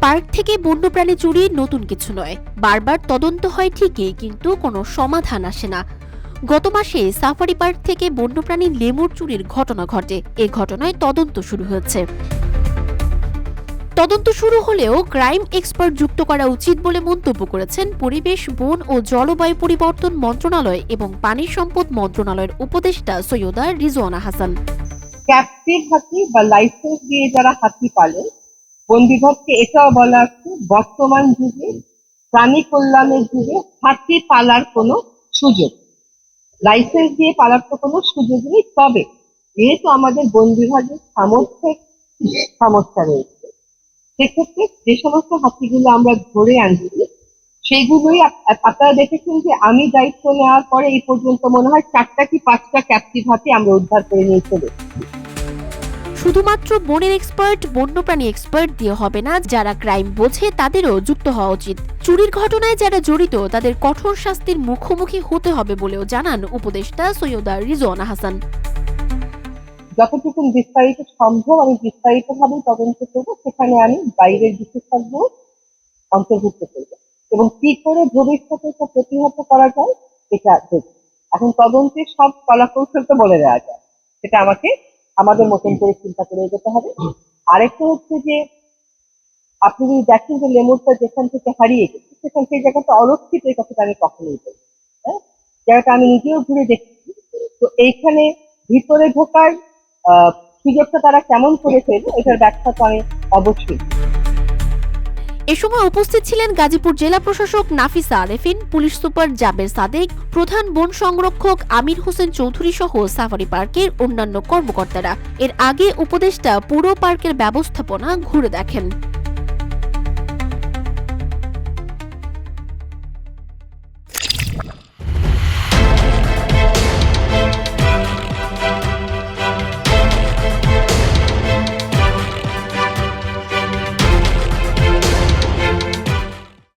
Park থেকে বন্যপ্রাণী চুরি নতুন কিছু নয়, বারবার তদন্ত হয় ঠিকই, কিন্তু কোনো সমাধান আসে না। গত মাসে সাফারি পার্ক থেকে বন্যপ্রাণী লেমুর চুরির ঘটনা ঘটে। এ ঘটনায় তদন্ত শুরু হয়েছে। তদন্ত শুরু হলেও ক্রাইম এক্সপার্ট যুক্ত করা উচিত বলে মন্তব্য করেছেন পরিবেশ, বন ও জলবায়ু পরিবর্তন মন্ত্রণালয় এবং পানি সম্পদ মন্ত্রণালয়ের উপদেষ্টা সৈয়দা রিজওয়ানা হাসান। ক্যাপটিভ হাতি বা লাইসেন্স দিয়ে যারা হাতি পালে, বন বিভাগকে এটাও বলা আছে বর্তমান যুগে প্রাণী কল্যাণের যুগে হাতি পালার কোনো সুযোগ, লাইসেন্স দিয়ে পালার তো কোনো সুযোগ নেই। তবে যেহেতু আমাদের বন বিভাগের সামর্থ্যের সমস্যা রয়েছে, সেক্ষেত্রে যে সমস্ত হাতিগুলো আমরা ধরে আনছি সেইগুলোই আপনারা দেখেছেন যে আমি দায়িত্ব নেওয়ার পরে এই পর্যন্ত মনে হয় 4টা কি 5টা ক্যাপটিভ হাতি আমরা উদ্ধার করে নিয়ে চলে। শুধুমাত্র বনের এক্সপার্ট, বন্যপ্রাণী এক্সপার্ট দিয়ে হবে না, যারা ক্রাইম বোঝে তাদেরও যুক্ত হওয়া উচিত। চুরির ঘটনায় যারা জড়িত তাদের কঠোর শাস্তির মুখোমুখি হতে হবে বলেও জানান উপদেষ্টা সৈয়দা রিজওয়ানা হাসান। যতটুকু বিস্তারিত সম্ভব আমি বিস্তারিতভাবে তদন্ত করবো, সেখানে আমি বাইরের বিশেষজ্ঞ অন্তর্ভুক্ত করব এবং কি করে ভবিষ্যতে তা প্রতিহত করা যায় এটা দেখব। এখন তদন্তের সব কলাকৌশল তো বলে দেওয়া যায়, সেটা আমাকে আমাদের মতন করে চিন্তা করে এগোতে হবে। আরেকটা হচ্ছে যে আপনি যদি দেখেন যে লেমুরটা যেখান থেকে হারিয়ে গেছে সেখান সেই জায়গাটা অরক্ষিত, এই কথাটা আমি কখনোই বলি। হ্যাঁ, জায়গাটা আমি নিজেও ঘুরে দেখছি। তো এইখানে ভিতরে ঢোকার সুযোগটা তারা কেমন করে ফেলবে, এটার ব্যাখ্যা তো আমি অবশ্যই। এ সময় উপস্থিত ছিলেন গাজীপুর জেলা প্রশাসক নাফিসা আরেফিন, পুলিশ সুপার জাবের সাদেক, প্রধান বন সংরক্ষক আমির হোসেন চৌধুরী সহ সাফারি পার্কের অন্যান্য কর্মকর্তারা। এর আগে উপদেষ্টা পুরো পার্কের ব্যবস্থাপনা ঘুরে দেখেন।